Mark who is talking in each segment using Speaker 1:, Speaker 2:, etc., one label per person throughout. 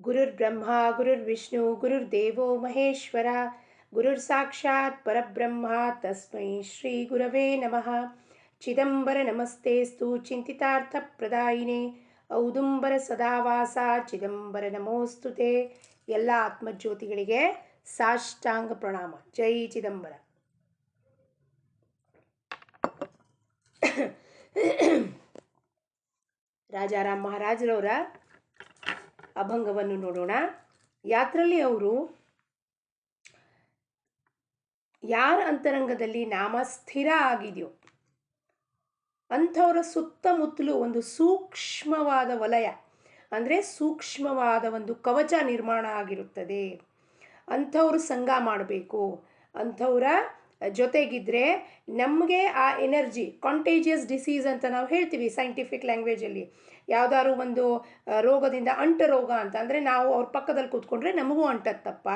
Speaker 1: ಗುರುರ್ಬ್ರಹ್ಮ ಗುರುರ್ವಿಷ್ಣು ಗುರುರ್ದೇವೋ ಮಹೇಶ್ವರ ಗುರುರ್ ಸಾಕ್ಷಾತ್ ಪರಬ್ರಹ್ಮ ತಸ್ಮೈ ಶ್ರೀ ಗುರವೇ ನಮಃ. ಚಿದಂಬರ ನಮಸ್ತೇಸ್ತು ಚಿಂತಿತಾರ್ಥ ಪ್ರದಾಯಿನೇ ಔದುಂಬರ ಸದಾವಾಸ ಚಿದಂಬರ ನಮೋಸ್ತುತೆ. ಎಲ್ಲ ಆತ್ಮಜ್ಯೋತಿಗಳಿಗೆ ಸಾಷ್ಟಾಂಗ ಪ್ರಣಾಮ. ಜೈ ಚಿದಂಬರ. ರಾಜಾರಾಮ್ ಮಹಾರಾಜರವರ ಅಭಂಗವನ್ನು ನೋಡೋಣ. ಯಾತ್ರಲ್ಲಿ ಅವರು ಯಾರ ಅಂತರಂಗದಲ್ಲಿ ನಾಮ ಸ್ಥಿರ ಆಗಿದೆಯೋ ಅಂಥವರ ಸುತ್ತಮುತ್ತಲು ಒಂದು ಸೂಕ್ಷ್ಮವಾದ ವಲಯ, ಅಂದರೆ ಸೂಕ್ಷ್ಮವಾದ ಒಂದು ಕವಚ ನಿರ್ಮಾಣ ಆಗಿರುತ್ತದೆ. ಅಂಥವ್ರು ಸಂಘ ಮಾಡಬೇಕು. ಅಂಥವರ ಜೊತೆಗಿದ್ರೆ ನಮಗೆ ಆ ಎನರ್ಜಿ, ಕಾಂಟೇಜಿಯಸ್ ಡಿಸೀಸ್ ಅಂತ ನಾವು ಹೇಳ್ತೀವಿ ಸೈಂಟಿಫಿಕ್ ಲ್ಯಾಂಗ್ವೇಜಲ್ಲಿ. ಯಾವುದಾದ್ರು ಒಂದು ರೋಗದಿಂದ ಅಂಟ ರೋಗ ಅಂತ ಅಂದರೆ ನಾವು ಅವ್ರ ಪಕ್ಕದಲ್ಲಿ ಕೂತ್ಕೊಂಡ್ರೆ ನಮಗೂ ಅಂಟತ್ತಪ್ಪ.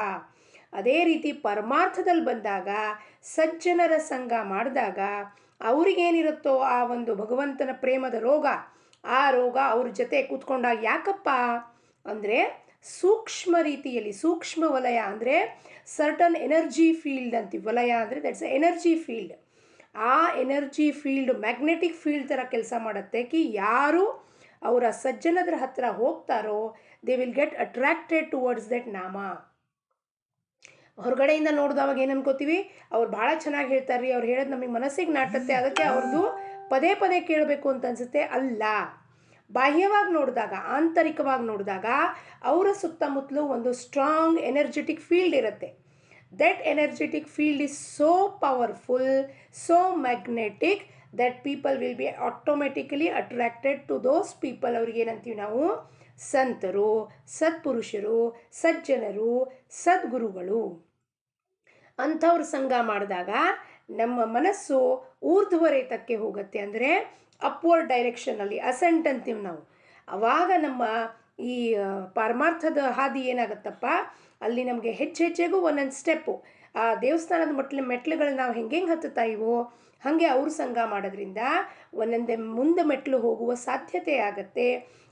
Speaker 1: ಅದೇ ರೀತಿ ಪರಮಾರ್ಥದಲ್ಲಿ ಬಂದಾಗ ಸಜ್ಜನರ ಸಂಘ ಮಾಡಿದಾಗ ಅವ್ರಿಗೇನಿರುತ್ತೋ ಆ ಒಂದು ಭಗವಂತನ ಪ್ರೇಮದ ರೋಗ, ಆ ರೋಗ ಅವ್ರ ಜೊತೆ ಕೂತ್ಕೊಂಡಾಗ ಯಾಕಪ್ಪ ಅಂದರೆ ಸೂಕ್ಷ್ಮ ರೀತಿಯಲ್ಲಿ, ಸೂಕ್ಷ್ಮ ವಲಯ ಅಂದರೆ ಸರ್ಟನ್ ಎನರ್ಜಿ ಫೀಲ್ಡ್ ಅಂತೀವಿ. ವಲಯ ಅಂದರೆ ದಟ್ಸ್ ಎನರ್ಜಿ ಫೀಲ್ಡ್. ಆ ಎನರ್ಜಿ ಫೀಲ್ಡ್ ಮ್ಯಾಗ್ನೆಟಿಕ್ ಫೀಲ್ಡ್ ಥರ ಕೆಲಸ ಮಾಡುತ್ತೆ. ಯಾರು ಅವರ ಸಜ್ಜನದ್ರ ಹತ್ರ ಹೋಗ್ತಾರೋ they will get attracted towards that ನಾಮ. ಹೊರಗಡೆಯಿಂದ ನೋಡಿದವಾಗ ಏನು ಅನ್ಕೋತೀವಿ, ಅವ್ರು ಭಾಳ ಚೆನ್ನಾಗಿ ಹೇಳ್ತಾರೆ ರೀ, ಅವ್ರು ಹೇಳೋದು ನಮಗೆ ಮನಸ್ಸಿಗೆ ನಾಟುತ್ತೆ, ಅದಕ್ಕೆ ಅವ್ರದ್ದು ಪದೇ ಪದೇ ಕೇಳಬೇಕು ಅಂತ ಅನಿಸುತ್ತೆ. ಅಲ್ಲ, ಬಾಹ್ಯವಾಗಿ ನೋಡಿದಾಗ, ಆಂತರಿಕವಾಗಿ ನೋಡಿದಾಗ ಅವರ ಸುತ್ತಮುತ್ತಲು ಒಂದು ಸ್ಟ್ರಾಂಗ್ ಎನರ್ಜೆಟಿಕ್ ಫೀಲ್ಡ್ ಇರುತ್ತೆ. That energetic field is so powerful, so magnetic that people will be automatically attracted to those people. ಅವ್ರಿಗೇನಂತೀವಿ ನಾವು ಸಂತರು, ಸತ್ಪುರುಷರು, ಸಜ್ಜನರು, ಸದ್ಗುರುಗಳು. ಅಂಥವ್ರ ಸಂಘ ಮಾಡಿದಾಗ ನಮ್ಮ ಮನಸ್ಸು ಊರ್ಧ್ವರೇತಕ್ಕೆ ಹೋಗುತ್ತೆ, ಅಂದರೆ ಅಪ್ವರ್ಡ್ ಡೈರೆಕ್ಷನಲ್ಲಿ, ಅಸೆಂಟ್ ಅಂತೀವಿ ನಾವು. ಆವಾಗ ನಮ್ಮ ಈ ಪಾರಮಾರ್ಥದ ಹಾದಿ ಏನಾಗುತ್ತಪ್ಪ, ಅಲ್ಲಿ ನಮಗೆ ಹೆಚ್ಚೆಚ್ಚೆಗೂ ಒಂದೊಂದು ಸ್ಟೆಪ್ಪು, ಆ ದೇವಸ್ಥಾನದ ಮೆಟ್ಲುಗಳು ನಾವು ಹೆಂಗೆ ಹತ್ತುತ್ತಾ ಇವೋ ಹಾಗೆ ಅವ್ರ ಸಂಘ ಮಾಡೋದ್ರಿಂದ ಒಂದೊಂದೇ ಮುಂದೆ ಮೆಟ್ಲು ಹೋಗುವ ಸಾಧ್ಯತೆ ಆಗತ್ತೆ.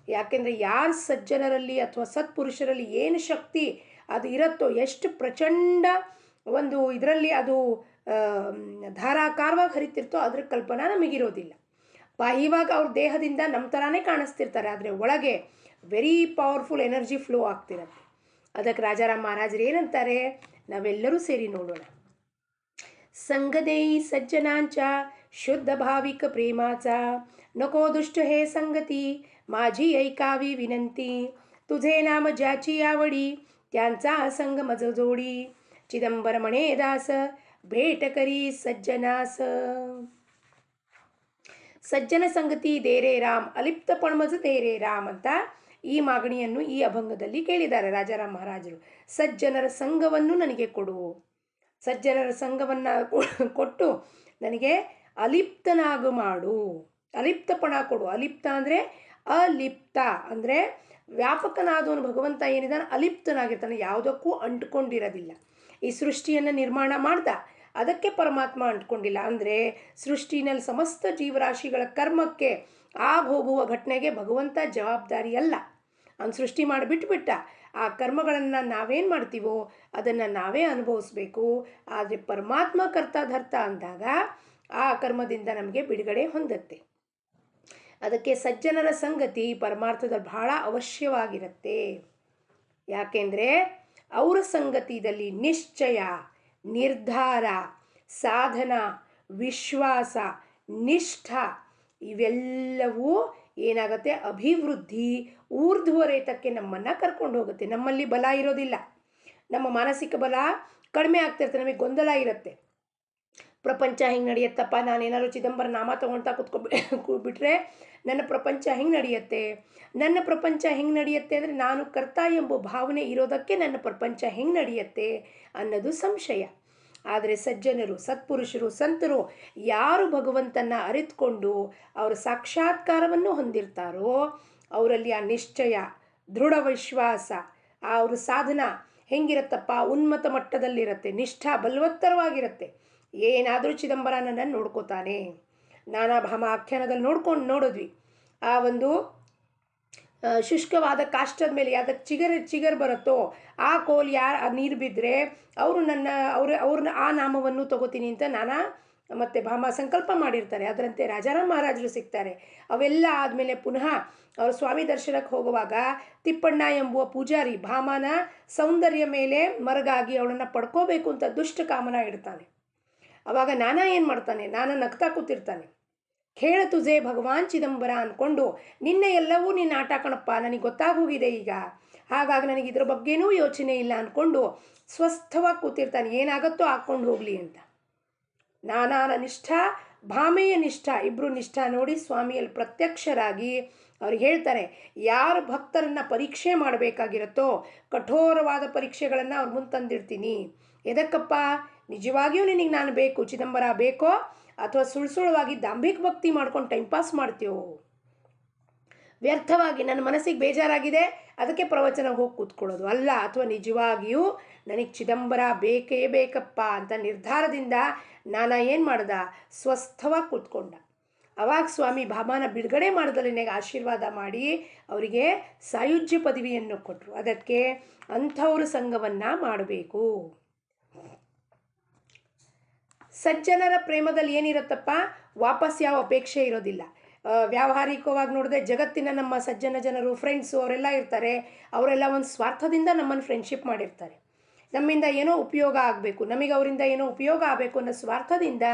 Speaker 1: ಯಾಕೆಂದರೆ ಯಾರು ಸಜ್ಜನರಲ್ಲಿ ಅಥವಾ ಸತ್ಪುರುಷರಲ್ಲಿ ಏನು ಶಕ್ತಿ ಅದು ಇರುತ್ತೋ, ಎಷ್ಟು ಪ್ರಚಂಡ ಒಂದು ಇದರಲ್ಲಿ ಅದು ಧಾರಾಕಾರವಾಗಿ ಹರಿತಿರ್ತೋ ಅದ್ರ ಕಲ್ಪನಾ ನಮಗಿರೋದಿಲ್ಲ. ಬಾಹ್ಯವಾಗಿ ಅವ್ರ ದೇಹದಿಂದ ನಮ್ಮ ಥರನೇ ಕಾಣಿಸ್ತಿರ್ತಾರೆ, ಆದರೆ ಒಳಗೆ ವೆರಿ ಪವರ್ಫುಲ್ ಎನರ್ಜಿ ಫ್ಲೋ ಆಗ್ತಿರತ್ತೆ. ಅದಕ್ಕೆ ರಾಜಾರಾಮ್ ಮಹಾರಾಜರು ಏನಂತಾರೆ, ನಾವೆಲ್ಲರೂ ಸೇರಿ ನೋಡೋಣ. ಸಂಗದೇಯಿ ಸಜ್ಜನಾಂಚ ಶುದ್ಧ ಭಾವಿಕ ಪ್ರೇಮಾಚ नको दुष्ट हे संगती माझी ऐकावी विनंती तुझे नाम ज्याची आवडी त्यांचा संग मज जोडी चिदंबर म्हणे दास भेट करी सज्जनास. ಸಜ್ಜನ ಸಂಗತಿ ದೇರೆ ರಾಮ್, ಅಲಿಪ್ತ ಪಣ್ಮಜ ದೇರೆ ರಾಮ್ ಅಂತ ಈ ಮಾಗಣಿಯನ್ನು ಈ ಅಭಂಗದಲ್ಲಿ ಕೇಳಿದ್ದಾರೆ ರಾಜಾರಾಮ್ ಮಹಾರಾಜರು. ಸಜ್ಜನರ ಸಂಘವನ್ನು ನನಗೆ ಕೊಡು, ಸಜ್ಜನರ ಸಂಘವನ್ನು ಕೊಟ್ಟು ನನಗೆ ಅಲಿಪ್ತನಾಗು ಮಾಡು, ಅಲಿಪ್ತಪಣ ಕೊಡು. ಅಲಿಪ್ತ ಅಂದರೆ ಅಲಿಪ್ತ ಅಂದರೆ ವ್ಯಾಪಕನಾದವನು ಭಗವಂತ ಏನಿದ್ದಾನೆ ಅಲಿಪ್ತನಾಗಿರ್ತಾನೆ, ಯಾವುದಕ್ಕೂ ಅಂಟ್ಕೊಂಡಿರೋದಿಲ್ಲ. ಈ ಸೃಷ್ಟಿಯನ್ನು ನಿರ್ಮಾಣ ಮಾಡ್ದ, ಅದಕ್ಕೆ ಪರಮಾತ್ಮ ಅಂಟ್ಕೊಂಡಿಲ್ಲ. ಅಂದರೆ ಸೃಷ್ಟಿನಲ್ಲಿ ಸಮಸ್ತ ಜೀವರಾಶಿಗಳ ಕರ್ಮಕ್ಕೆ ಆಗ ಹೋಗುವ ಘಟನೆಗೆ ಭಗವಂತ ಜವಾಬ್ದಾರಿ ಅಲ್ಲ. ಅವ್ನು ಸೃಷ್ಟಿ ಮಾಡಿಬಿಟ್ಬಿಟ್ಟ, ಆ ಕರ್ಮಗಳನ್ನು ನಾವೇನು ಮಾಡ್ತೀವೋ ಅದನ್ನು ನಾವೇ ಅನುಭವಿಸ್ಬೇಕು. ಆದರೆ ಪರಮಾತ್ಮ ಕರ್ತಾಧರ್ತ ಅಂದಾಗ ಆ ಕರ್ಮದಿಂದ ನಮಗೆ ಬಿಡುಗಡೆ ಹೊಂದತ್ತೆ. ಅದಕ್ಕೆ ಸಜ್ಜನರ ಸಂಗತಿ ಪರಮಾರ್ಥದಲ್ಲಿ ಬಹಳ ಅವಶ್ಯವಾಗಿರುತ್ತೆ. ಯಾಕೆಂದರೆ ಅವರ ಸಂಗತಿಯಲ್ಲಿ ನಿಶ್ಚಯ, ನಿರ್ಧಾರ, ಸಾಧನ, ವಿಶ್ವಾಸ, ನಿಷ್ಠ ಇವೆಲ್ಲವೂ ಏನಾಗುತ್ತೆ, ಅಭಿವೃದ್ಧಿ, ಊರ್ಧ್ವರೇತಕ್ಕೆ ನಮ್ಮನ್ನು ಕರ್ಕೊಂಡು ಹೋಗುತ್ತೆ. ನಮ್ಮಲ್ಲಿ ಬಲ ಇರೋದಿಲ್ಲ, ನಮ್ಮ ಮಾನಸಿಕ ಬಲ ಕಡಿಮೆ ಆಗ್ತಿರುತ್ತೆ, ನಮಗೆ ಗೊಂದಲ ಇರುತ್ತೆ. ಪ್ರಪಂಚ ಹಿಂಗೆ ನಡೆಯುತ್ತಪ್ಪ, ನಾನೇನಾದ್ರು ಚಿದಂಬರ ನಾಮ ತೊಗೊಳ್ತಾ ಕೂತ್ಕೊಬಿಟ್ರೆ ನನ್ನ ಪ್ರಪಂಚ ಹಿಂಗೆ ನಡೆಯುತ್ತೆ. ನನ್ನ ಪ್ರಪಂಚ ಹಿಂಗೆ ನಡೆಯುತ್ತೆ ಅಂದರೆ ನಾನು ಕರ್ತ ಎಂಬ ಭಾವನೆ ಇರೋದಕ್ಕೆ ನನ್ನ ಪ್ರಪಂಚ ಹಿಂಗೆ ನಡೆಯುತ್ತೆ ಅನ್ನೋದು ಸಂಶಯ. ಆದರೆ ಸಜ್ಜನರು, ಸತ್ಪುರುಷರು, ಸಂತರು ಯಾರು ಭಗವಂತನ ಅರಿತುಕೊಂಡು ಅವರ ಸಾಕ್ಷಾತ್ಕಾರವನ್ನು ಹೊಂದಿರ್ತಾರೋ ಅವರಲ್ಲಿ ಆ ನಿಶ್ಚಯ, ದೃಢ ವಿಶ್ವಾಸ, ಅವ್ರ ಸಾಧನ ಹೆಂಗಿರುತ್ತಪ್ಪ, ಉನ್ನತ ಮಟ್ಟದಲ್ಲಿರುತ್ತೆ, ನಿಷ್ಠಾ ಬಲವತ್ತರವಾಗಿರುತ್ತೆ. ಏನಾದರೂ ಚಿದಂಬರ ನನ್ನನ್ನು ನೋಡ್ಕೋತಾನೆ. ನಾನಾ ಭಾಮ ಆಖ್ಯಾನದಲ್ಲಿ ನೋಡಿದ್ವಿ. ಆ ಒಂದು ಶುಷ್ಕವಾದ ಕಾಷ್ಟದ ಮೇಲೆ ಅದಕ್ಕೆ ಚಿಗರು ಬರುತ್ತೋ ಆ ಕೋಲ್ ಯಾರು ನೀರು ಬಿದ್ದರೆ ಅವರು ಅವ್ರನ್ನ ಆ ನಾಮವನ್ನು ತಗೋತೀನಿ ಅಂತ ನಾನಾ ಮತ್ತು ಭಾಮ ಸಂಕಲ್ಪ ಮಾಡಿರ್ತಾರೆ. ಅದರಂತೆ ರಾಜಾರಾಮ್ ಮಹಾರಾಜರು ಸಿಗ್ತಾರೆ. ಅವೆಲ್ಲ ಆದಮೇಲೆ ಪುನಃ ಅವರು ಸ್ವಾಮಿ ದರ್ಶನಕ್ಕೆ ಹೋಗುವಾಗ ತಿಪ್ಪಣ್ಣ ಎಂಬುವ ಪೂಜಾರಿ ಭಾಮನ ಸೌಂದರ್ಯ ಮೇಲೆ ಮರಗಾಗಿ ಅವಳನ್ನು ಪಡ್ಕೋಬೇಕು ಅಂತ ದುಷ್ಟ ಕಾಮನ ಇಡ್ತಾನೆ. ಅವಾಗ ನಾನಾ ಏನು ಮಾಡ್ತಾನೆ, ನಾನಾ ನಗ್ತಾ ಕೂತಿರ್ತಾನೆ. ಖೇಳ ತುಜೆ ಭಗವಾನ್ ಚಿದಂಬರ ಅಂದ್ಕೊಂಡು, ನಿನ್ನೆ ಎಲ್ಲವೂ ನಿನ್ನ ಆಟ ಕಣಪ್ಪ, ನನಗೆ ಗೊತ್ತಾಗೋಗಿದೆ ಈಗ, ಹಾಗಾಗಿ ನನಗೆ ಇದ್ರ ಬಗ್ಗೆನೂ ಯೋಚನೆ ಇಲ್ಲ ಅಂದ್ಕೊಂಡು ಸ್ವಸ್ಥವಾಗಿ ಕೂತಿರ್ತಾನೆ. ಏನಾಗುತ್ತೋ ಹಾಕ್ಕೊಂಡು ಹೋಗಲಿ ಅಂತ. ನಾನಾನ ನಿಷ್ಠ, ಭಾಮೆಯ ನಿಷ್ಠ, ಇಬ್ಬರು ನಿಷ್ಠ ನೋಡಿ ಸ್ವಾಮಿಯಲ್ಲಿ ಪ್ರತ್ಯಕ್ಷರಾಗಿ ಅವ್ರಿಗೆ ಹೇಳ್ತಾರೆ, ಯಾರು ಭಕ್ತರನ್ನು ಪರೀಕ್ಷೆ ಮಾಡಬೇಕಾಗಿರುತ್ತೋ ಕಠೋರವಾದ ಪರೀಕ್ಷೆಗಳನ್ನು ಅವ್ರು ಮುಂದೆ ತಂದಿರ್ತೀನಿ. ಎದಕ್ಕಪ್ಪ, ನಿಜವಾಗಿಯೂ ನಿನಗೆ ನಾನು ಬೇಕು, ಚಿದಂಬರ ಬೇಕೋ, ಅಥವಾ ಸುಳ್ಳುವಾಗಿ ದಾಂಭಿಕ ಭಕ್ತಿ ಮಾಡ್ಕೊಂಡು ಟೈಮ್ ಪಾಸ್ ಮಾಡ್ತೀವೋ, ವ್ಯರ್ಥವಾಗಿ ನನ್ನ ಮನಸ್ಸಿಗೆ ಬೇಜಾರಾಗಿದೆ ಅದಕ್ಕೆ ಪ್ರವಚನ ಹೋಗಿ ಕೂತ್ಕೊಳ್ಳೋದು ಅಲ್ಲ, ಅಥವಾ ನಿಜವಾಗಿಯೂ ನನಗೆ ಚಿದಂಬರ ಬೇಕೇ ಬೇಕಪ್ಪ ಅಂತ ನಿರ್ಧಾರದಿಂದ ನಾನಾ ಏನು ಮಾಡ್ದ, ಸ್ವಸ್ಥವಾಗಿ ಕೂತ್ಕೊಂಡ. ಅವಾಗ ಸ್ವಾಮಿ ಭಾಮಾನ ಬಿಡುಗಡೆ ಮಾಡಿದಲೇ ಆಶೀರ್ವಾದ ಮಾಡಿ ಅವರಿಗೆ ಸಾಯುಜ್ಯ ಪದವಿಯನ್ನು ಕೊಟ್ಟರು. ಅದಕ್ಕೆ ಅಂಥವ್ರ ಸಂಘವನ್ನು ಮಾಡಬೇಕು. ಸಜ್ಜನರ ಪ್ರೇಮದಲ್ಲಿ ಏನಿರುತ್ತಪ್ಪ, ವಾಪಸ್ ಯಾವ ಅಪೇಕ್ಷೆ ಇರೋದಿಲ್ಲ. ವ್ಯಾವಹಾರಿಕವಾಗಿ ನೋಡಿದ್ರೆ ಜಗತ್ತಿನ ನಮ್ಮ ಸಜ್ಜನ ಜನರು ಫ್ರೆಂಡ್ಸು ಅವರೆಲ್ಲ ಇರ್ತಾರೆ. ಅವರೆಲ್ಲ ಒಂದು ಸ್ವಾರ್ಥದಿಂದ ನಮ್ಮನ್ನು ಫ್ರೆಂಡ್ಶಿಪ್ ಮಾಡಿರ್ತಾರೆ. ನಮ್ಮಿಂದ ಏನೋ ಉಪಯೋಗ ಆಗಬೇಕು, ನಮಗೆ ಅವರಿಂದ ಏನೋ ಉಪಯೋಗ ಆಗಬೇಕು ಅನ್ನೋ ಸ್ವಾರ್ಥದಿಂದ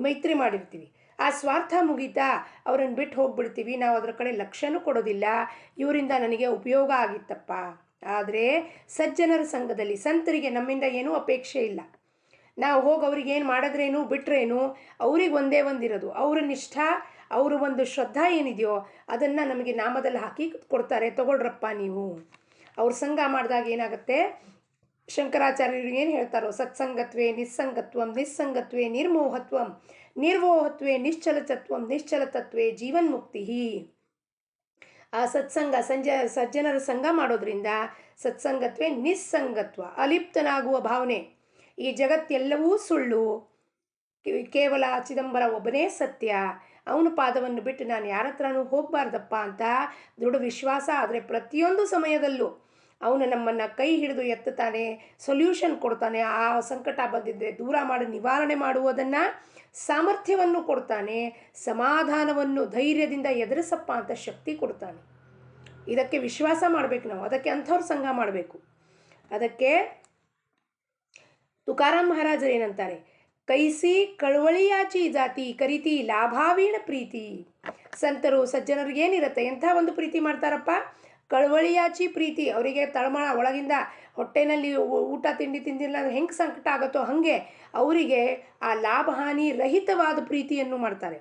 Speaker 1: ಮೈತ್ರಿ ಮಾಡಿರ್ತೀವಿ. ಆ ಸ್ವಾರ್ಥ ಮುಗೀತಾ ಅವ್ರನ್ನ ಬಿಟ್ಟು ಹೋಗ್ಬಿಡ್ತೀವಿ. ನಾವು ಅದರ ಕಡೆ ಲಕ್ಷ್ಯನೂ ಕೊಡೋದಿಲ್ಲ. ಇವರಿಂದ ನನಗೆ ಉಪಯೋಗ ಆಗಿತ್ತಪ್ಪ. ಆದರೆ ಸಜ್ಜನರ ಸಂಘದಲ್ಲಿ ಸಂತರಿಗೆ ನಮ್ಮಿಂದ ಏನೂ ಅಪೇಕ್ಷೆ ಇಲ್ಲ. ನಾವು ಹೋಗಿ ಅವ್ರಿಗೆ ಏನು ಮಾಡಿದ್ರೇನು ಬಿಟ್ರೇನು ಅವ್ರಿಗೆ ಒಂದೇ ಒಂದಿರೋದು, ಅವ್ರ ನಿಷ್ಠ, ಅವರು ಒಂದು ಶ್ರದ್ಧಾ ಏನಿದೆಯೋ ಅದನ್ನು ನಮಗೆ ನಾಮದಲ್ಲಿ ಹಾಕಿ ಕೊಡ್ತಾರೆ. ತಗೊಳ್ರಪ್ಪ ನೀವು. ಅವ್ರ ಸಂಘ ಮಾಡಿದಾಗ ಏನಾಗುತ್ತೆ, ಶಂಕರಾಚಾರ್ಯರು ಏನು ಹೇಳ್ತಾರೋ, ಸತ್ಸಂಗತ್ವೇ ನಿಸ್ಸಂಗತ್ವಂ, ನಿಸ್ಸಂಗತ್ವೇ ನಿರ್ಮೋಹತ್ವಂ, ನಿರ್ಮೋಹತ್ವೇ ನಿಶ್ಚಲತತ್ವಂ, ನಿಶ್ಚಲತತ್ವೇ ಜೀವನ್ಮುಕ್ತಿ. ಆ ಸತ್ಸಂಗ ಸಜ್ಜನರ ಸಂಘ ಮಾಡೋದ್ರಿಂದ ಸತ್ಸಂಗತ್ವೇ ನಿಸ್ಸಂಗತ್ವ, ಅಲಿಪ್ತನಾಗುವ ಭಾವನೆ. ಈ ಜಗತ್ತೆಲ್ಲವೂ ಸುಳ್ಳು, ಕೇವಲ ಚಿದಂಬರ ಒಬ್ಬನೇ ಸತ್ಯ, ಅವನ ಪಾದವನ್ನು ಬಿಟ್ಟು ನಾನು ಯಾರ ಹತ್ರನೂ ಹೋಗಬಾರ್ದಪ್ಪ ಅಂತ ದೃಢ ವಿಶ್ವಾಸ. ಆದರೆ ಪ್ರತಿಯೊಂದು ಸಮಯದಲ್ಲೂ ಅವನು ನಮ್ಮನ್ನು ಕೈ ಹಿಡಿದು ಎತ್ತುತ್ತಾನೆ, ಸೊಲ್ಯೂಷನ್ ಕೊಡ್ತಾನೆ. ಆ ಸಂಕಟ ಬಂದಿದ್ದರೆ ದೂರ ಮಾಡಿ ನಿವಾರಣೆ ಮಾಡುವುದನ್ನು ಸಾಮರ್ಥ್ಯವನ್ನು ಕೊಡ್ತಾನೆ, ಸಮಾಧಾನವನ್ನು ಧೈರ್ಯದಿಂದ ಎದುರಿಸಪ್ಪ ಅಂತ ಶಕ್ತಿ ಕೊಡ್ತಾನೆ. ಇದಕ್ಕೆ ವಿಶ್ವಾಸ ಮಾಡಬೇಕು ನಾವು. ಅದಕ್ಕೆ ಅಂಥವ್ರ ಸಂಘ ಮಾಡಬೇಕು. ಅದಕ್ಕೆ ತುಕಾರಾಮ್ ಮಹಾರಾಜರು ಏನಂತಾರೆ, ಕೈಸಿ ಕಳವಳಿಯಾಚಿ ಜಾತಿ ಕರಿತಿ ಲಾಭಾವೀಣ ಪ್ರೀತಿ. ಸಂತರು ಸಜ್ಜನರಿಗೆ ಏನಿರುತ್ತೆ, ಎಂಥ ಒಂದು ಪ್ರೀತಿ ಮಾಡ್ತಾರಪ್ಪ, ಕಳವಳಿಯಾಚಿ ಪ್ರೀತಿ. ಅವರಿಗೆ ತಳಮಳ ಒಳಗಿಂದ ಹೊಟ್ಟೆನಲ್ಲಿ ಊಟ ತಿಂಡಿ ತಿಂದಿಲ್ಲ ಅಂದರೆ ಹೆಂಗೆ ಸಂಕಟ ಆಗುತ್ತೋ ಹಾಗೆ ಅವರಿಗೆ ಆ ಲಾಭ ಹಾನಿ ರಹಿತವಾದ ಪ್ರೀತಿಯನ್ನು ಮಾಡ್ತಾರೆ.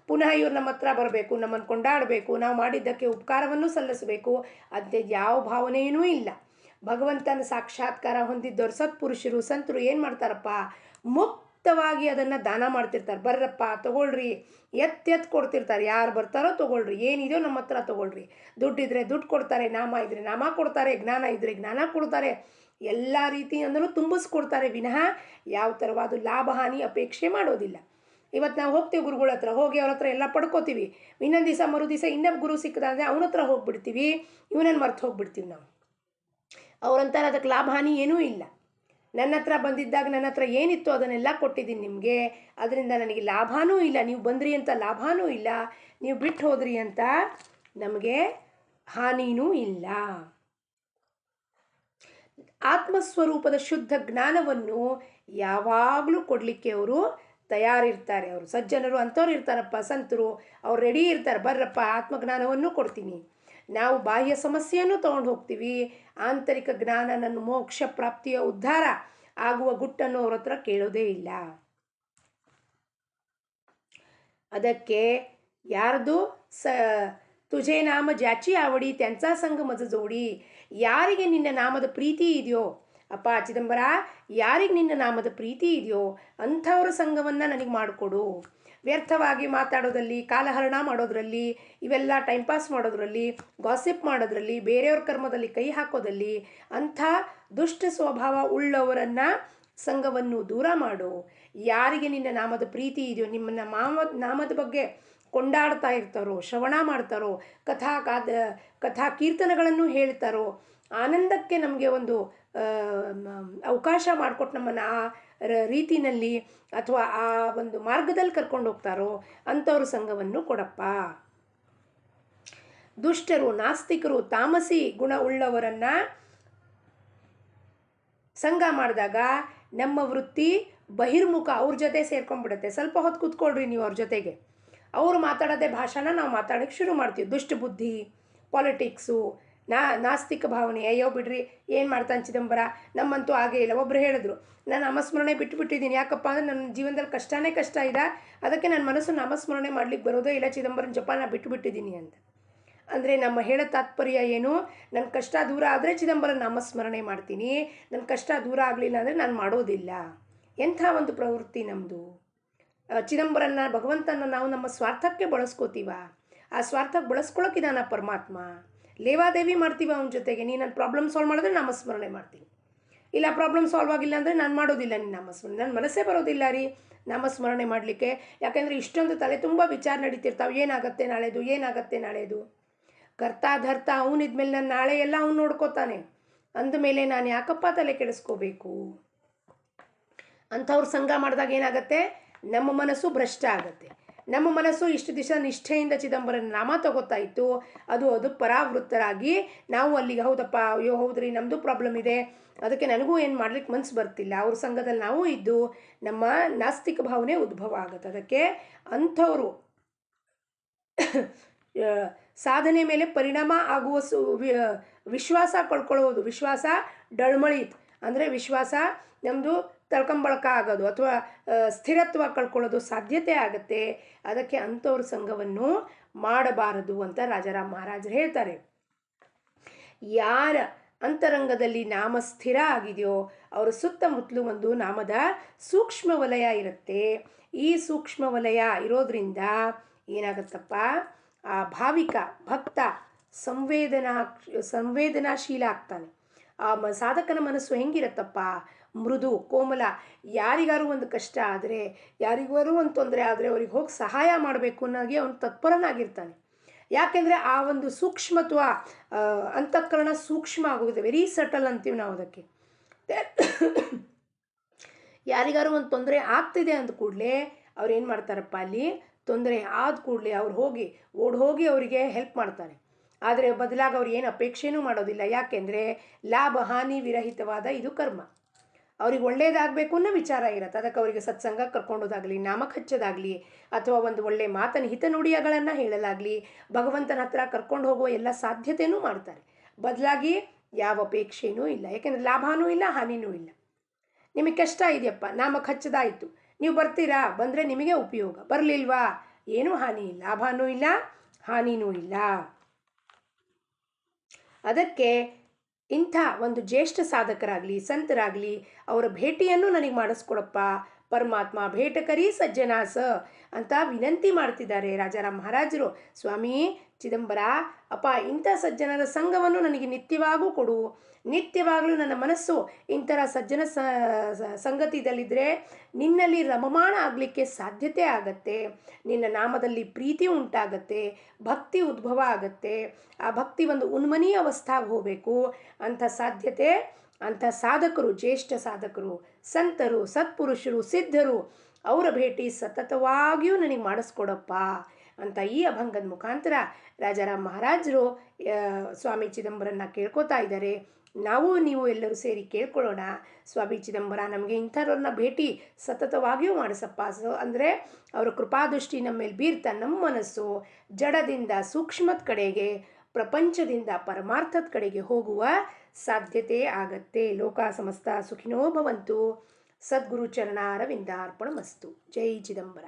Speaker 1: ಪುನಃ ಇವ್ರು ನಮ್ಮ ಹತ್ರ ಬರಬೇಕು, ನಮ್ಮನ್ನು ಕೊಂಡಾಡಬೇಕು, ನಾವು ಮಾಡಿದ್ದಕ್ಕೆ ಉಪಕಾರವನ್ನು ಸಲ್ಲಿಸಬೇಕು ಅಂತ ಯಾವ ಭಾವನೆಯೂ ಇಲ್ಲ. ಭಗವಂತನ ಸಾಕ್ಷಾತ್ಕಾರ ಹೊಂದಿದ್ದವರು ಸತ್ಪುರುಷರು ಸಂತರು ಏನು ಮಾಡ್ತಾರಪ್ಪ, ಮುಕ್ತವಾಗಿ ಅದನ್ನು ದಾನ ಮಾಡ್ತಿರ್ತಾರೆ. ಬರ್ರಪ್ಪ ತಗೊಳ್ರಿ, ಎತ್ತು ಕೊಡ್ತಿರ್ತಾರೆ. ಯಾರು ಬರ್ತಾರೋ ತೊಗೊಳ್ರಿ, ಏನಿದೆಯೋ ನಮ್ಮ ಹತ್ರ ತೊಗೊಳ್ರಿ. ದುಡ್ಡಿದ್ರೆ ದುಡ್ಡು ಕೊಡ್ತಾರೆ, ನಾಮ ಇದ್ದರೆ ನಾಮ ಕೊಡ್ತಾರೆ, ಜ್ಞಾನ ಇದ್ದರೆ ಜ್ಞಾನ ಕೊಡ್ತಾರೆ, ಎಲ್ಲ ರೀತಿ ಅಂದರೂ ತುಂಬಿಸ್ಕೊಡ್ತಾರೆ. ವಿನಃ ಯಾವ ಥರವಾದ ಲಾಭ ಹಾನಿ ಅಪೇಕ್ಷೆ ಮಾಡೋದಿಲ್ಲ. ಇವತ್ತು ನಾವು ಹೋಗ್ತೀವಿ ಗುರುಗಳ ಹತ್ರ, ಹೋಗಿ ಅವ್ರ ಹತ್ರ ಎಲ್ಲ ಪಡ್ಕೋತೀವಿ. ಇನ್ನೊಂದು ದಿವಸ ಮರು ದಿವಸ ಇನ್ನೊಬ್ಬ ಗುರು ಸಿಕ್ಕದ ಅಂದರೆ ಅವನ ಹತ್ರ ಹೋಗ್ಬಿಡ್ತೀವಿ, ಇವನನ್ನು ಮರ್ತು ಹೋಗ್ಬಿಡ್ತೀವಿ ನಾವು. ಅವ್ರಂತಾರೆ ಅದಕ್ಕೆ ಲಾಭ ಹಾನಿ ಏನೂ ಇಲ್ಲ. ನನ್ನ ಹತ್ರ ಬಂದಿದ್ದಾಗ ನನ್ನ ಹತ್ರ ಏನಿತ್ತು ಅದನ್ನೆಲ್ಲ ಕೊಟ್ಟಿದ್ದೀನಿ ನಿಮಗೆ, ಅದರಿಂದ ನನಗೆ ಲಾಭನೂ ಇಲ್ಲ. ನೀವು ಬಂದ್ರಿ ಅಂತ ಲಾಭನೂ ಇಲ್ಲ, ನೀವು ಬಿಟ್ಟು ಹೋದ್ರಿ ಅಂತ ನಮಗೆ ಹಾನಿನೂ ಇಲ್ಲ. ಆತ್ಮಸ್ವರೂಪದ ಶುದ್ಧ ಜ್ಞಾನವನ್ನು ಯಾವಾಗಲೂ ಕೊಡಲಿಕ್ಕೆ ಅವರು ತಯಾರಿರ್ತಾರೆ. ಅವರು ಸಜ್ಜನರು ಅಂಥವ್ರು ಇರ್ತಾರಪ್ಪ, ಸಂತರು ಅವ್ರು ರೆಡಿ ಇರ್ತಾರೆ. ಬರ್ರಪ್ಪ ಆತ್ಮಜ್ಞಾನವನ್ನು ಕೊಡ್ತೀನಿ. ನಾವು ಬಾಹ್ಯ ಸಮಸ್ಯೆಯನ್ನು ತೊಗೊಂಡು ಹೋಗ್ತೀವಿ, ಆಂತರಿಕ ಜ್ಞಾನ, ನನ್ನ ಮೋಕ್ಷ ಪ್ರಾಪ್ತಿಯ ಉದ್ಧಾರ ಆಗುವ ಗುಟ್ಟನ್ನು ಅವ್ರ ಹತ್ರ ಕೇಳೋದೇ ಇಲ್ಲ. ಅದಕ್ಕೆ ಯಾರ್ದು ತುಜೆ ನಾಮ ಜಾಚಿ ಆವಡಿ त्यांचा ಸಂಘ ಮಜ ಜೋಡಿ. ಯಾರಿಗೆ ನಿನ್ನ ನಾಮದ ಪ್ರೀತಿ ಇದೆಯೋ ಅಪ್ಪ ಚಿದಂಬರ, ಯಾರಿಗೆ ನಿನ್ನ ನಾಮದ ಪ್ರೀತಿ ಇದೆಯೋ ಅಂಥವ್ರ ಸಂಘವನ್ನು ನನಗೆ ಮಾಡಿಕೊಡು. ವ್ಯರ್ಥವಾಗಿ ಮಾತಾಡೋದ್ರಲ್ಲಿ, ಕಾಲಹರಣ ಮಾಡೋದ್ರಲ್ಲಿ, ಇವೆಲ್ಲ ಟೈಮ್ ಪಾಸ್ ಮಾಡೋದ್ರಲ್ಲಿ, ಗಾಸಿಪ್ ಮಾಡೋದ್ರಲ್ಲಿ, ಬೇರೆಯವ್ರ ಕರ್ಮದಲ್ಲಿ ಕೈ ಹಾಕೋದಲ್ಲಿ ಅಂಥ ದುಷ್ಟ ಸ್ವಭಾವ ಉಳ್ಳವರನ್ನು ಸಂಘವನ್ನು ದೂರ ಮಾಡು. ಯಾರಿಗೆ ನಿನ್ನ ನಾಮದ ಪ್ರೀತಿ ಇದೆಯೋ, ನಿಮ್ಮನ್ನ ನಾಮದ ಬಗ್ಗೆ ಕೊಂಡಾಡ್ತಾ ಇರ್ತಾರೋ, ಶ್ರವಣ ಮಾಡ್ತಾರೋ, ಕಥಾ ಕೀರ್ತನೆಗಳನ್ನು ಹೇಳ್ತಾರೋ, ಆನಂದಕ್ಕೆ ನಮಗೆ ಒಂದು ಅವಕಾಶ ಮಾಡಿಕೊಟ್ಟು ನಮ್ಮನ್ನು ಆ ರೀತಿನಲ್ಲಿ ಅಥವಾ ಆ ಒಂದು ಮಾರ್ಗದಲ್ಲಿ ಕರ್ಕೊಂಡು ಹೋಗ್ತಾರೋ ಅಂಥವ್ರ ಸಂಘವನ್ನು ಕೊಡಪ್ಪ. ದುಷ್ಟರು, ನಾಸ್ತಿಕರು, ತಾಮಸಿ ಗುಣ ಉಳ್ಳವರನ್ನು ಸಂಘ ಮಾಡಿದಾಗ ನಮ್ಮ ವೃತ್ತಿ ಬಹಿರ್ಮುಖ ಅವ್ರ ಜೊತೆ ಸೇರ್ಕೊಂಡ್ಬಿಡುತ್ತೆ. ಸ್ವಲ್ಪ ಹೊತ್ತು ಕೂತ್ಕೊಳ್ರಿ ನೀವು ಅವ್ರ ಜೊತೆಗೆ. ಅವರು ಮಾತಾಡೋದೇ ಭಾಷೆನ ನಾವು ಮಾತಾಡೋಕ್ಕೆ ಶುರು ಮಾಡ್ತೀವಿ. ದುಷ್ಟ ಬುದ್ಧಿ, ಪಾಲಿಟಿಕ್ಸು, ನಾಸ್ತಿಕ ಭಾವನೆ, ಅಯ್ಯೋ ಬಿಡ್ರಿ ಏನು ಮಾಡ್ತಾನೆ ಚಿದಂಬರ, ನಮ್ಮಂತೂ ಆಗೇ ಇಲ್ಲ. ಒಬ್ಬರು ಹೇಳಿದ್ರು, ನಾನು ನಾಮಸ್ಮರಣೆ ಬಿಟ್ಟುಬಿಟ್ಟಿದ್ದೀನಿ. ಯಾಕಪ್ಪ ಅಂದರೆ ನನ್ನ ಜೀವನದಲ್ಲಿ ಕಷ್ಟ ಇದೆ, ಅದಕ್ಕೆ ನನ್ನ ಮನಸ್ಸು ನಾಮಸ್ಮರಣೆ ಮಾಡ್ಲಿಕ್ಕೆ ಬರೋದೇ ಇಲ್ಲ, ಚಿದಂಬರನ ಜಪ ನಾನು ಬಿಟ್ಟುಬಿಟ್ಟಿದ್ದೀನಿ ಅಂತ. ಅಂದರೆ ನಮ್ಮ ಹೇಳೋ ತಾತ್ಪರ್ಯ ಏನು, ನನ್ನ ಕಷ್ಟ ದೂರ ಆದರೆ ಚಿದಂಬರನ ನಾಮಸ್ಮರಣೆ ಮಾಡ್ತೀನಿ, ನನ್ನ ಕಷ್ಟ ದೂರ ಆಗಲಿಲ್ಲ ಅಂದರೆ ನಾನು ಮಾಡೋದಿಲ್ಲ. ಎಂಥ ಒಂದು ಪ್ರವೃತ್ತಿ ನಮ್ಮದು. ಚಿದಂಬರನ, ಭಗವಂತನ ನಾವು ನಮ್ಮ ಸ್ವಾರ್ಥಕ್ಕೆ ಬಳಸ್ಕೋತೀವ. ಆ ಸ್ವಾರ್ಥಕ್ಕೆ ಬಳಸ್ಕೊಳ್ಳೋಕ್ಕಿದಾನ ಪರಮಾತ್ಮ. ಲೇವಾದೇವಿ ಮಾಡ್ತೀವ ಅವನ ಜೊತೆಗೆ. ನೀನು ನನ್ನ ಪ್ರಾಬ್ಲಮ್ ಸಾಲ್ವ್ ಮಾಡಿದ್ರೆ ನಾಮಸ್ಮರಣೆ ಮಾಡ್ತೀನಿ, ಇಲ್ಲ ಪ್ರಾಬ್ಲಮ್ ಸಾಲ್ವ್ ಆಗಿಲ್ಲ ಅಂದರೆ ನಾನು ಮಾಡೋದಿಲ್ಲ ನಿನ್ನ ನಾಮಸ್ಮರಣೆ. ನನ್ನ ಮನಸ್ಸೇ ಬರೋದಿಲ್ಲ ರೀ ನಾಮಸ್ಮರಣೆ ಮಾಡಲಿಕ್ಕೆ. ಯಾಕೆಂದರೆ ಇಷ್ಟೊಂದು ತಲೆ ತುಂಬ ವಿಚಾರ ನಡೀತಿರ್ತಾವೆ. ಏನಾಗತ್ತೆ ನಾಳೆದು. ಕರ್ತ ಧರ್ತ ಅವನಿದ್ಮೇಲೆ ನನ್ನ ನಾಳೆ ಎಲ್ಲ ಅವ್ನು ನೋಡ್ಕೋತಾನೆ. ಅಂದಮೇಲೆ ನಾನು ಯಾಕಪ್ಪ ತಲೆ ಕೆಡಿಸ್ಕೋಬೇಕು. ಅಂಥವ್ರ ಸಂಘ ಮಾಡಿದಾಗ ಏನಾಗುತ್ತೆ, ನಮ್ಮ ಮನಸ್ಸು ಭ್ರಷ್ಟ ಆಗುತ್ತೆ. ನಮ್ಮ ಮನಸ್ಸು ಇಷ್ಟು ದಿವಸ ನಿಷ್ಠೆಯಿಂದ ಚಿದಂಬರನ ನಾಮ ತಗೋತಾ ಇತ್ತು, ಅದು ಪರಾವೃತ್ತರಾಗಿ ನಾವು ಅಲ್ಲಿಗೆ ಹೌದಪ್ಪ, ಅಯ್ಯೋ ಹೌದ್ರಿ ನಮ್ಮದು ಪ್ರಾಬ್ಲಮ್ ಇದೆ, ಅದಕ್ಕೆ ನನಗೂ ಏನು ಮಾಡ್ಲಿಕ್ಕೆ ಮನಸ್ಸು ಬರ್ತಿಲ್ಲ. ಅವ್ರ ಸಂಘದಲ್ಲಿ ನಾವು ಇದ್ದು ನಮ್ಮ ನಾಸ್ತಿಕ ಭಾವನೆ ಉದ್ಭವ ಆಗುತ್ತೆ. ಅದಕ್ಕೆ ಅಂಥವರು ಸಾಧನೆ ಮೇಲೆ ಪರಿಣಾಮ ಆಗುವ ವಿಶ್ವಾಸ ಕಳ್ಕೊಳ್ಳೋದು, ವಿಶ್ವಾಸ ಡಳ್ಮಳೀತ್ ಅಂದರೆ ವಿಶ್ವಾಸ ನಮ್ಮದು ತಳ್ಕೊಂಬಳಕ ಆಗೋದು ಅಥವಾ ಸ್ಥಿರತ್ವ ಕಳ್ಕೊಳ್ಳೋದು ಸಾಧ್ಯತೆ ಆಗುತ್ತೆ. ಅದಕ್ಕೆ ಅಂಥವ್ರ ಸಂಘವನ್ನು ಮಾಡಬಾರದು ಅಂತ ರಾಜಾರಾಮ್ ಮಹಾರಾಜರು ಹೇಳ್ತಾರೆ. ಯಾರ ಅಂತರಂಗದಲ್ಲಿ ನಾಮ ಸ್ಥಿರ ಆಗಿದೆಯೋ ಅವರ ಸುತ್ತಮುತ್ತಲು ಒಂದು ನಾಮದ ಸೂಕ್ಷ್ಮ ವಲಯ ಇರುತ್ತೆ. ಈ ಸೂಕ್ಷ್ಮ ವಲಯ ಇರೋದ್ರಿಂದ ಏನಾಗುತ್ತಪ್ಪ, ಆ ಭಾವಿಕ ಭಕ್ತ ಸಂವೇದನಾಶೀಲ ಆಗ್ತಾನೆ. ಆ ಸಾಧಕನ ಮನಸ್ಸು ಹೆಂಗಿರತ್ತಪ್ಪ, ಮೃದು ಕೋಮಲ. ಯಾರಿಗಾರು ಒಂದು ಕಷ್ಟ ಆದರೆ, ಯಾರಿಗಾರು ಒಂದು ತೊಂದರೆ ಆದರೆ ಅವ್ರಿಗೆ ಹೋಗಿ ಸಹಾಯ ಮಾಡಬೇಕು ಅನ್ನೋಗೆ ಅವನು ತತ್ಪರನಾಗಿರ್ತಾನೆ. ಯಾಕೆಂದರೆ ಆ ಒಂದು ಸೂಕ್ಷ್ಮತ್ವ, ಅಂತಃಕರಣ ಸೂಕ್ಷ್ಮ ಆಗೋಗಿದೆ, ವೆರಿ ಸಟಲ್ ಅಂತೀವಿ ನಾವು ಅದಕ್ಕೆ. ಯಾರಿಗಾರು ಒಂದು ತೊಂದರೆ ಆಗ್ತಿದೆ ಅಂದ ಕೂಡಲೇ ಅವ್ರು ಏನು ಮಾಡ್ತಾರಪ್ಪ, ಅಲ್ಲಿ ತೊಂದರೆ ಆದ ಕೂಡಲೇ ಅವ್ರು ಓಡಿ ಅವರಿಗೆ ಹೆಲ್ಪ್ ಮಾಡ್ತಾರೆ. ಆದರೆ ಬದಲಾಗಿ ಅವ್ರು ಏನು ಅಪೇಕ್ಷೆನೂ ಮಾಡೋದಿಲ್ಲ. ಯಾಕೆಂದರೆ ಲಾಭ ಹಾನಿ ವಿರಹಿತವಾದ ಇದು ಕರ್ಮ. ಅವ್ರಿಗೆ ಒಳ್ಳೇದಾಗಬೇಕು ಅನ್ನೋ ವಿಚಾರ ಇರುತ್ತೆ. ಅದಕ್ಕೆ ಅವರಿಗೆ ಸತ್ಸಂಗ ಕರ್ಕೊಂಡೋದಾಗಲಿ, ನಾಮಕ್ಕೆ ಹಚ್ಚೋದಾಗಲಿ, ಅಥವಾ ಒಂದು ಒಳ್ಳೆ ಮಾತನ್ನು ಹಿತನುಡಿಯಗಳನ್ನು ಹೇಳಲಾಗಲಿ, ಭಗವಂತನ ಹತ್ರ ಕರ್ಕೊಂಡು ಹೋಗುವ ಎಲ್ಲ ಸಾಧ್ಯತೆಯೂ ಮಾಡ್ತಾರೆ. ಬದಲಾಗಿ ಯಾವ ಅಪೇಕ್ಷೆಯೂ ಇಲ್ಲ. ಯಾಕೆಂದರೆ ಲಾಭನೂ ಇಲ್ಲ, ಹಾನಿನೂ ಇಲ್ಲ. ನಿಮಗೆ ಕಷ್ಟ ಇದೆಯಪ್ಪ, ನಾಮಕ್ಕೆ ಹಚ್ಚದಾಯಿತು, ನೀವು ಬರ್ತೀರಾ, ಬಂದರೆ ನಿಮಗೆ ಉಪಯೋಗ, ಬರಲಿಲ್ವಾ ಏನೂ ಹಾನಿ ಇಲ್ಲ, ಲಾಭನೂ ಇಲ್ಲ, ಹಾನಿನೂ ಇಲ್ಲ. ಅದಕ್ಕೆ ಇಂಥ ಒಂದು ಜ್ಯೇಷ್ಠ ಸಾಧಕರಾಗಲಿ, ಸಂತರಾಗಲಿ, ಅವರ ಭೇಟಿಯನ್ನು ನನಗೆ ಮಾಡಿಸ್ಕೊಡಪ್ಪ ಪರಮಾತ್ಮ, ಭೇಟಕರಿ ಸಜ್ಜನಾಸ ಅಂತ ವಿನಂತಿ ಮಾಡ್ತಿದ್ದಾರೆ ರಾಜಾರಾಮ್ ಮಹಾರಾಜರು. ಸ್ವಾಮಿ ಚಿದಂಬರ ಅಪ್ಪ, ಇಂಥ ಸಜ್ಜನರ ಸಂಘವನ್ನು ನನಗೆ ನಿತ್ಯವಾಗೂ ಕೊಡು. ನಿತ್ಯವಾಗಲೂ ನನ್ನ ಮನಸ್ಸು ಇಂಥರ ಸಜ್ಜನ ಸಂಗತಿಯಲ್ಲಿದ್ದರೆ ನಿನ್ನಲ್ಲಿ ರಮಮಾಣ ಆಗಲಿಕ್ಕೆ ಸಾಧ್ಯತೆ ಆಗತ್ತೆ. ನಿನ್ನ ನಾಮದಲ್ಲಿ ಪ್ರೀತಿ ಉಂಟಾಗತ್ತೆ, ಭಕ್ತಿ ಉದ್ಭವ ಆಗತ್ತೆ. ಆ ಭಕ್ತಿ ಒಂದು ಉನ್ಮನೀಯ ಅವಸ್ಥಾಗೆ ಹೋಗಬೇಕು. ಅಂಥ ಸಾಧ್ಯತೆ, ಅಂಥ ಸಾಧಕರು, ಜ್ಯೇಷ್ಠ ಸಾಧಕರು, ಸಂತರು, ಸತ್ಪುರುಷರು, ಸಿದ್ಧರು, ಅವರ ಭೇಟಿ ಸತತವಾಗಿಯೂ ನನಗೆ ಮಾಡಿಸ್ಕೊಡಪ್ಪ ಅಂತ ಈ ಅಭಂಗದ ಮುಖಾಂತರ ರಾಜಾರಾಮ್ ಮಹಾರಾಜರು ಸ್ವಾಮಿ ಚಿದಂಬರನ್ನ ಕೇಳ್ಕೊತಾ ಇದ್ದಾರೆ. ನಾವು ನೀವು ಎಲ್ಲರೂ ಸೇರಿ ಕೇಳ್ಕೊಳ್ಳೋಣ, ಸ್ವಾಮಿ ಚಿದಂಬರ ನಮಗೆ ಇಂಥವ್ರನ್ನ ಭೇಟಿ ಸತತವಾಗಿಯೂ ಮಾಡಿಸಪ್ಪ. ಅಂದರೆ ಅವರ ಕೃಪಾದೃಷ್ಟಿ ನಮ್ಮ ಮೇಲೆ ಬೀರ್ತಾ ನಮ್ಮ ಮನಸ್ಸು ಜಡದಿಂದ ಸೂಕ್ಷ್ಮದ ಕಡೆಗೆ, ಪ್ರಪಂಚದಿಂದ ಪರಮಾರ್ಥದ ಕಡೆಗೆ ಹೋಗುವ ಸಾಧ್ಯತೆ ಆಗತ್ತೆ. ಲೋಕ ಸಮಸ್ತ ಸುಖಿನೋ ಭವಂತು. ಸದ್ಗುರು ಚರಣಾರವಿಂದಾರ್ಪಣಮಸ್ತು. ಜೈ ಚಿದಂಬರ.